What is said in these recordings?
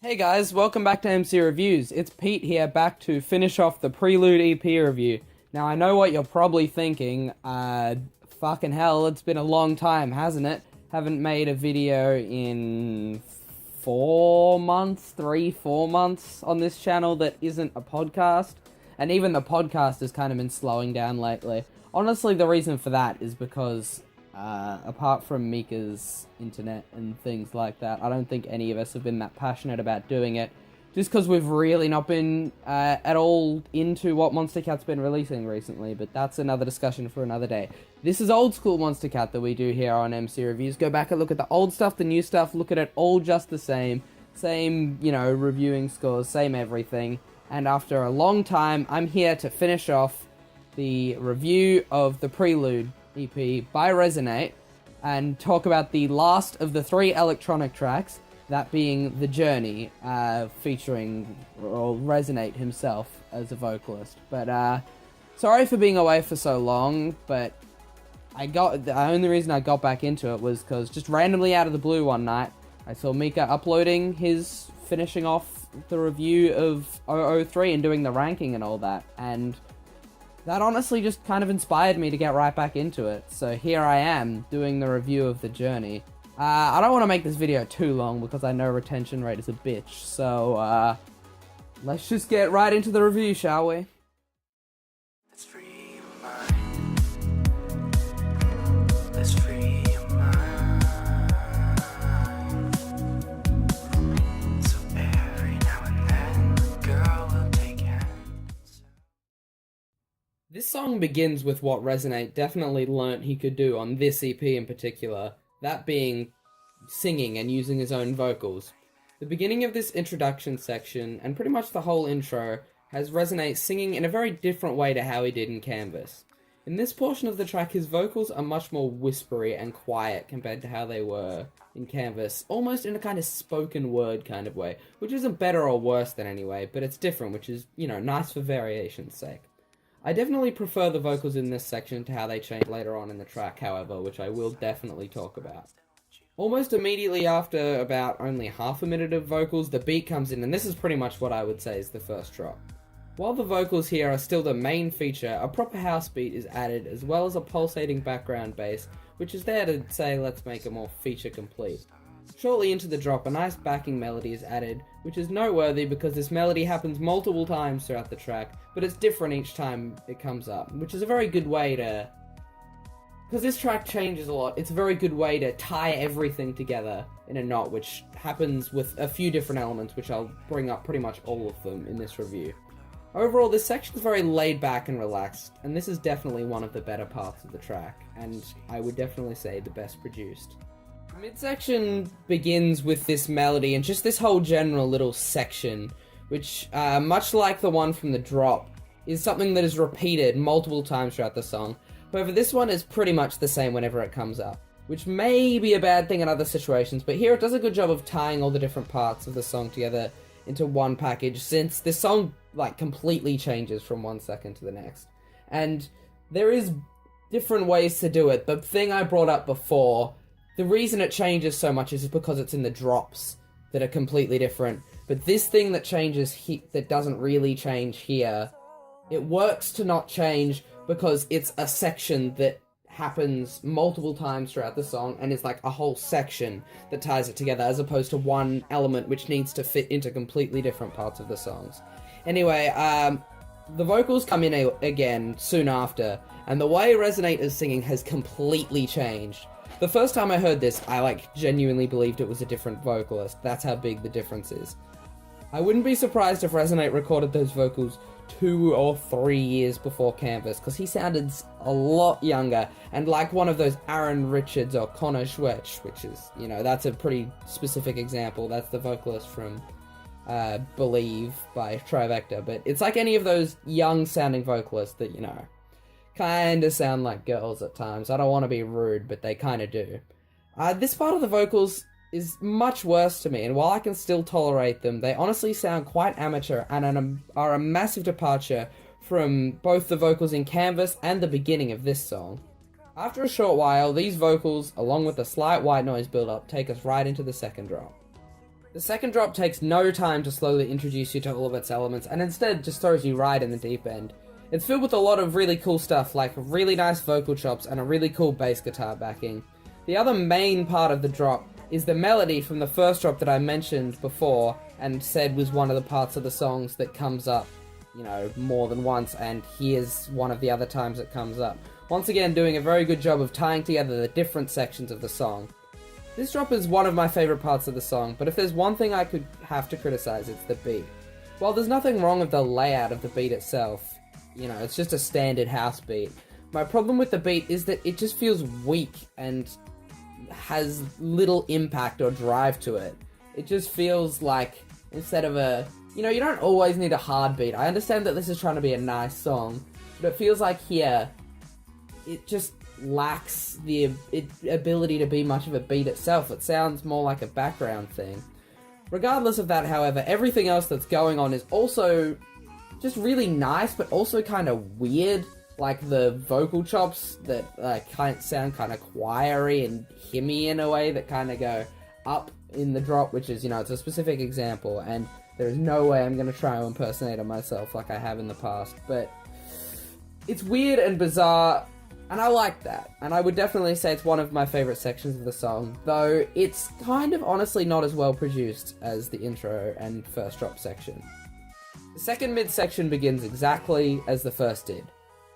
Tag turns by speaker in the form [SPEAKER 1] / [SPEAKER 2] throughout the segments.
[SPEAKER 1] Hey guys, welcome back to MCReviews. It's Pete here, back to finish off the Prelude EP review. Now, I know what you're probably thinking. Fucking hell, it's been a long time, hasn't it? Haven't made a video in 4 months, 4 months on this channel that isn't a podcast. And even the podcast has kind of been slowing down lately. Honestly, the reason for that is because apart from Mika's internet and things like that, I don't think any of us have been that passionate about doing it. Just because we've really not been at all into what Monster Cat's been releasing recently, but that's another discussion for another day. This is old school Monster Cat that we do here on MCReviews. Go back and look at the old stuff, the new stuff, look at it all just the same. Same, reviewing scores, same everything. And after a long time, I'm here to finish off the review of the Prelude EP by Rezonate and talk about the last of the 3 electronic tracks, that being The Journey, featuring Rezonate himself as a vocalist. But sorry for being away for so long, but the only reason I got back into it was because just randomly out of the blue one night I saw Mika uploading his finishing off the review of 003 and doing the ranking and all that, and that honestly just kind of inspired me to get right back into it. So here I am, doing the review of The Journey. I don't want to make this video too long because I know retention rate is a bitch, so let's just get right into the review, shall we?
[SPEAKER 2] Let's free your mind. Let's free your mind. So every now and then, the girl will take hands.
[SPEAKER 1] This song begins with what Rezonate definitely learnt he could do on this EP in particular, that being singing and using his own vocals. The beginning of this introduction section, and pretty much the whole intro, has Rezonate singing in a very different way to how he did in Canvas. In this portion of the track, his vocals are much more whispery and quiet compared to how they were in Canvas, almost in a kind of spoken word kind of way, which isn't better or worse than anyway, but it's different, which is, nice for variation's sake. I definitely prefer the vocals in this section to how they change later on in the track, however, which I will definitely talk about. Almost immediately after about only half a minute of vocals, the beat comes in, and this is pretty much what I would say is the first drop. While the vocals here are still the main feature, a proper house beat is added, as well as a pulsating background bass, which is there to say let's make it more feature complete. Shortly into the drop, a nice backing melody is added, which is noteworthy because this melody happens multiple times throughout the track, but it's different each time it comes up, which is a very good way to... Because this track changes a lot, it's a very good way to tie everything together in a knot, which happens with a few different elements, which I'll bring up pretty much all of them in this review. Overall, this section is very laid back and relaxed, and this is definitely one of the better parts of the track, and I would definitely say the best produced. The midsection begins with this melody and just this whole general little section, which, much like the one from the drop, is something that is repeated multiple times throughout the song. However, this one is pretty much the same whenever it comes up, which may be a bad thing in other situations, but here it does a good job of tying all the different parts of the song together into one package, since this song, completely changes from one second to the next. And there is different ways to do it. The thing I brought up before, the reason it changes so much is because it's in the drops that are completely different. But this thing that changes that doesn't really change here, it works to not change because it's a section that happens multiple times throughout the song and is like a whole section that ties it together, as opposed to one element which needs to fit into completely different parts of the songs. Anyway, the vocals come in again soon after, and the way Rezonate is singing has completely changed. The first time I heard this, I genuinely believed it was a different vocalist. That's how big the difference is. I wouldn't be surprised if Rezonate recorded those vocals 2 or 3 years before Canvas, because he sounded a lot younger, and like one of those Aaron Richards or Connor Schwetch, which is, that's a pretty specific example. That's the vocalist from Believe by Trivector, but it's like any of those young sounding vocalists that, kind of sound like girls at times. I don't want to be rude, but they kind of do. This part of the vocals is much worse to me, and while I can still tolerate them, they honestly sound quite amateur and are a massive departure from both the vocals in Canvas and the beginning of this song. After a short while, these vocals, along with a slight white noise build-up, take us right into the second drop. The second drop takes no time to slowly introduce you to all of its elements, and instead just throws you right in the deep end. It's filled with a lot of really cool stuff, like really nice vocal chops and a really cool bass guitar backing. The other main part of the drop is the melody from the first drop that I mentioned before, and said was one of the parts of the songs that comes up, more than once, and here's one of the other times it comes up. Once again, doing a very good job of tying together the different sections of the song. This drop is one of my favourite parts of the song, but if there's one thing I could have to criticise, it's the beat. While there's nothing wrong with the layout of the beat itself, it's just a standard house beat, my problem with the beat is that it just feels weak and has little impact or drive to it. It just feels like, instead of you don't always need a hard beat. I understand that this is trying to be a nice song, but it feels like here, it just lacks the ability to be much of a beat itself. It sounds more like a background thing. Regardless of that, however, everything else that's going on is also just really nice, but also kind of weird. Like the vocal chops that sound kind of choiry and hymny in a way, that kind of go up in the drop, which is, it's a specific example, and there's no way I'm going to try to impersonate it myself like I have in the past, but it's weird and bizarre, and I like that, and I would definitely say it's one of my favourite sections of the song, though it's kind of honestly not as well produced as the intro and first drop section. The second mid-section begins exactly as the first did.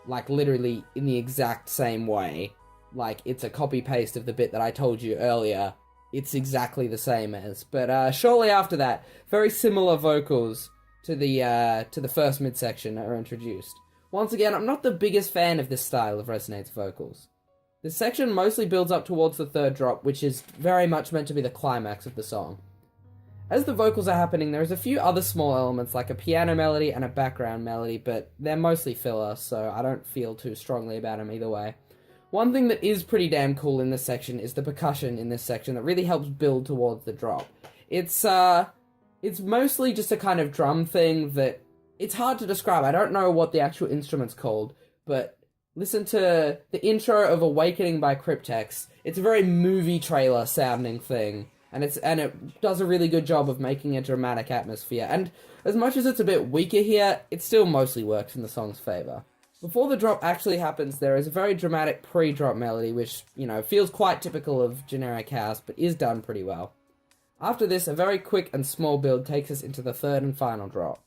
[SPEAKER 1] Like, literally in the exact same way. Like, it's a copy-paste of the bit that I told you earlier. It's exactly the same as. But shortly after that, very similar vocals to the first midsection are introduced. Once again, I'm not the biggest fan of this style of Resonate's vocals. This section mostly builds up towards the third drop, which is very much meant to be the climax of the song. As the vocals are happening, there's a few other small elements, like a piano melody and a background melody, but they're mostly filler, so I don't feel too strongly about them either way. One thing that is pretty damn cool in this section is the percussion in this section that really helps build towards the drop. It's mostly just a kind of drum thing that it's hard to describe. I don't know what the actual instrument's called, but listen to the intro of Awakening by Cryptex. It's a very movie trailer sounding thing. And it does a really good job of making a dramatic atmosphere, and as much as it's a bit weaker here, it still mostly works in the song's favour. Before the drop actually happens, there is a very dramatic pre-drop melody, which, feels quite typical of generic house, but is done pretty well. After this, a very quick and small build takes us into the third and final drop.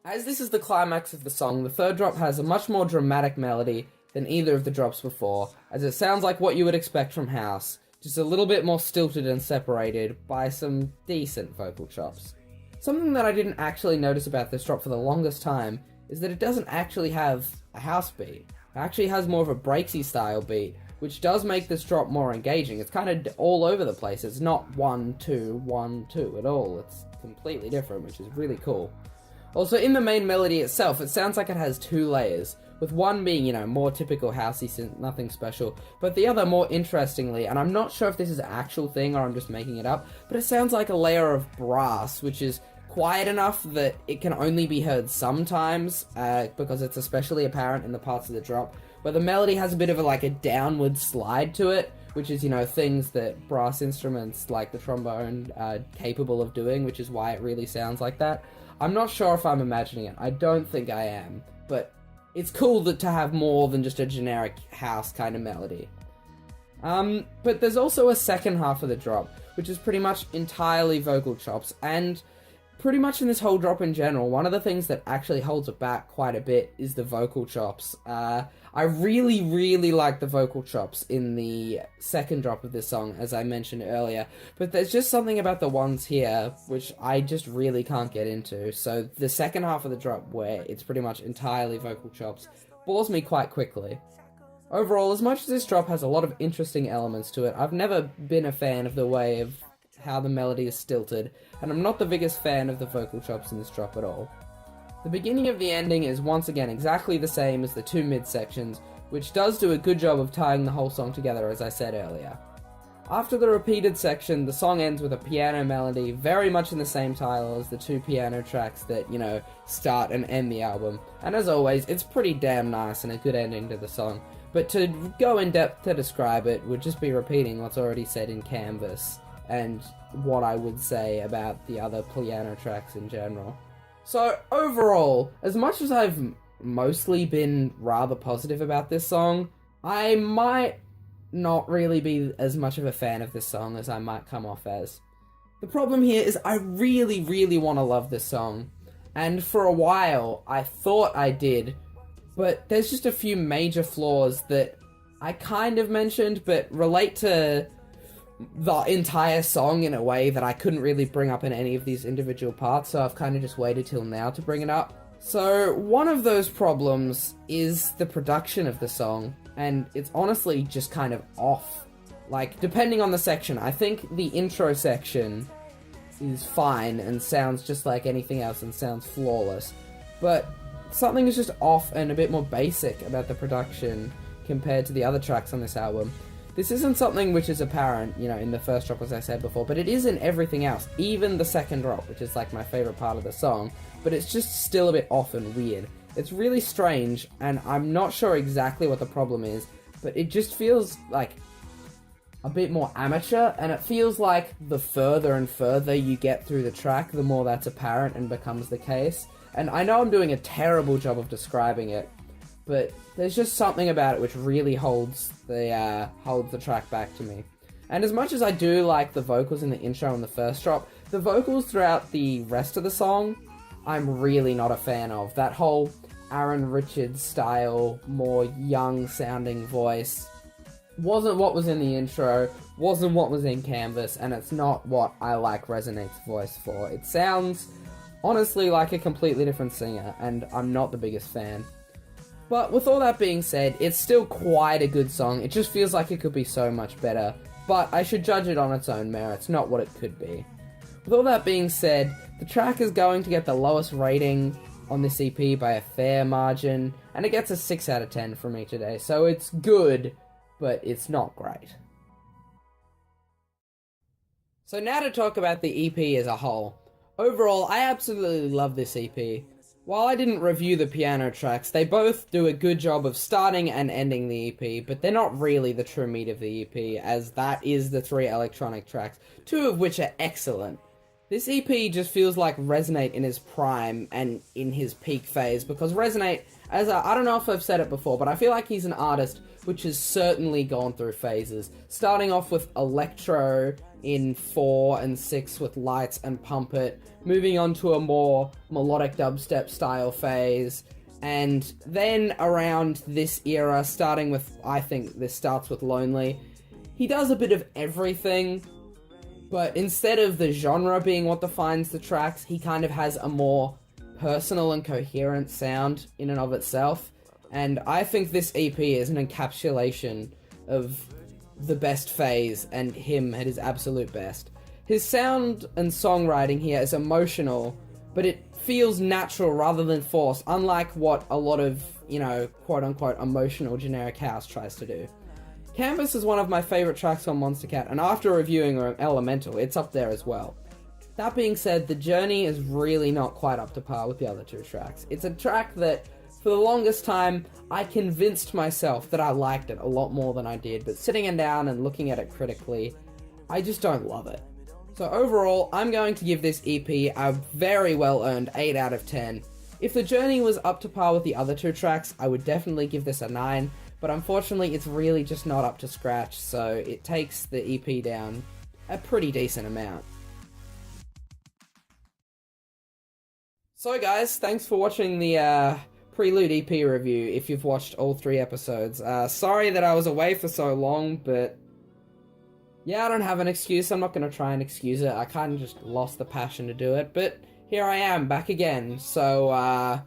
[SPEAKER 1] As this is the climax of the song, the third drop has a much more dramatic melody than either of the drops before, as it sounds like what you would expect from house, just a little bit more stilted and separated by some decent vocal chops. Something that I didn't actually notice about this drop for the longest time is that it doesn't actually have a house beat. It actually has more of a breaksy style beat, which does make this drop more engaging. It's kind of all over the place. It's not 1, 2, 1, 2 at all. It's completely different, which is really cool. Also, in the main melody itself, it sounds like it has two layers, with one being, more typical housey synth, nothing special, but the other more interestingly, and I'm not sure if this is an actual thing or I'm just making it up, but it sounds like a layer of brass, which is quiet enough that it can only be heard sometimes, because it's especially apparent in the parts of the drop, where the melody has a bit of a downward slide to it, which is, things that brass instruments like the trombone are capable of doing, which is why it really sounds like that. I'm not sure if I'm imagining it. I don't think I am, but it's cool to have more than just a generic house kind of melody. But there's also a second half of the drop, which is pretty much entirely vocal chops, and pretty much in this whole drop in general, one of the things that actually holds it back quite a bit is the vocal chops. I really, really like the vocal chops in the second drop of this song, as I mentioned earlier, but there's just something about the ones here which I just really can't get into, so the second half of the drop, where it's pretty much entirely vocal chops, bores me quite quickly. Overall, as much as this drop has a lot of interesting elements to it, I've never been a fan of the way of how the melody is stilted, and I'm not the biggest fan of the vocal chops in this drop at all. The beginning of the ending is once again exactly the same as the two mid-sections, which does do a good job of tying the whole song together, as I said earlier. After the repeated section, the song ends with a piano melody very much in the same style as the two piano tracks that, start and end the album, and as always, it's pretty damn nice and a good ending to the song, but to go in depth to describe it would just be repeating what's already said in Canvas. and what I would say about the other piano tracks in general. So overall, as much as I've mostly been rather positive about this song, I might not really be as much of a fan of this song as I might come off as. The problem here is I really, really want to love this song, and for a while I thought I did, but there's just a few major flaws that I kind of mentioned, but relate to the entire song in a way that I couldn't really bring up in any of these individual parts, so I've kind of just waited till now to bring it up. So one of those problems is the production of the song, and it's honestly just kind of off. Like, depending on the section, I think the intro section is fine and sounds just like anything else and sounds flawless, but something is just off and a bit more basic about the production compared to the other tracks on this album. This isn't something which is apparent, you know, in the first drop, as I said before, but it is in everything else, even the second drop, which is like my favorite part of the song, but it's just still a bit off and weird. It's really strange, and I'm not sure exactly what the problem is, but it just feels like a bit more amateur, and it feels like the further and further you get through the track, the more that's apparent and becomes the case. And I know I'm doing a terrible job of describing it, but there's just something about it which really holds the track back to me. And as much as I do like the vocals in the intro and the first drop, the vocals throughout the rest of the song, I'm really not a fan of. That whole Aaron Richards style, more young sounding voice wasn't what was in the intro, wasn't what was in Canvas, and it's not what I like Resonate's voice for. It sounds honestly like a completely different singer, and I'm not the biggest fan. But with all that being said, it's still quite a good song. It just feels like it could be so much better, but I should judge it on its own merits, not what it could be. With all that being said, the track is going to get the lowest rating on this EP by a fair margin, and it gets a 6 out of 10 from me today, so it's good, but it's not great. So now to talk about the EP as a whole. Overall, I absolutely love this EP. While I didn't review the piano tracks, they both do a good job of starting and ending the EP, but they're not really the true meat of the EP, as that is the 3 electronic tracks, 2 of which are excellent. This EP just feels like Rezonate in his prime and in his peak phase, because Rezonate, I don't know if I've said it before, but I feel like he's an artist which has certainly gone through phases, starting off with electro in 4 and 6 with Lights and Pump It, moving on to a more melodic dubstep style phase, and then around this era, starting with, I think this starts with Lonely, he does a bit of everything, but instead of the genre being what defines the tracks, he kind of has a more personal and coherent sound in and of itself, and I think this EP is an encapsulation of the best phase and him at his absolute best. His sound and songwriting here is emotional, but it feels natural rather than forced, unlike what a lot of, you know, quote-unquote emotional generic house tries to do. Canvas is one of my favourite tracks on Monster Cat, and after reviewing Elemental, it's up there as well. That being said, The Journey is really not quite up to par with the other 2 tracks. It's a track that, for the longest time, I convinced myself that I liked it a lot more than I did, but sitting down and looking at it critically, I just don't love it. So overall, I'm going to give this EP a very well-earned 8 out of 10. If The Journey was up to par with the other 2 tracks, I would definitely give this a 9, but unfortunately it's really just not up to scratch, so it takes the EP down a pretty decent amount. So guys, thanks for watching the Prelude EP review, if you've watched all 3 episodes. Sorry that I was away for so long, but yeah, I don't have an excuse. I'm not going to try and excuse it. I kind of just lost the passion to do it, but here I am, back again. So,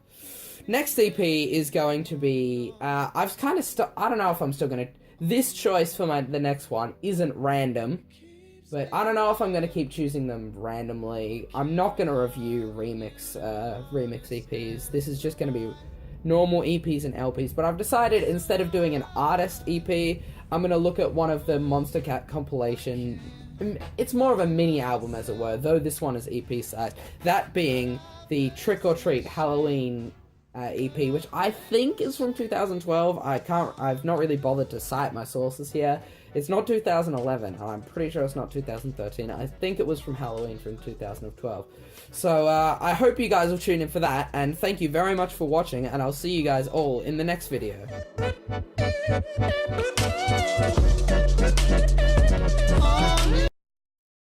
[SPEAKER 1] next EP is going to be, I've kind of I don't know if I'm still going to, this choice for the next one isn't random, but I don't know if I'm going to keep choosing them randomly. I'm not going to review remix EPs. This is just going to be normal EPs and LPs, but I've decided instead of doing an artist EP, I'm going to look at one of the Monster Cat compilation. It's more of a mini album, as it were, though this one is EP size. That being the Trick or Treat Halloween EP, which I think is from 2012. I've not really bothered to cite my sources here. It's not 2011, and I'm pretty sure it's not 2013. I think it was from Halloween from 2012. So I hope you guys will tune in for that, and thank you very much for watching, and I'll see you guys all in the next video.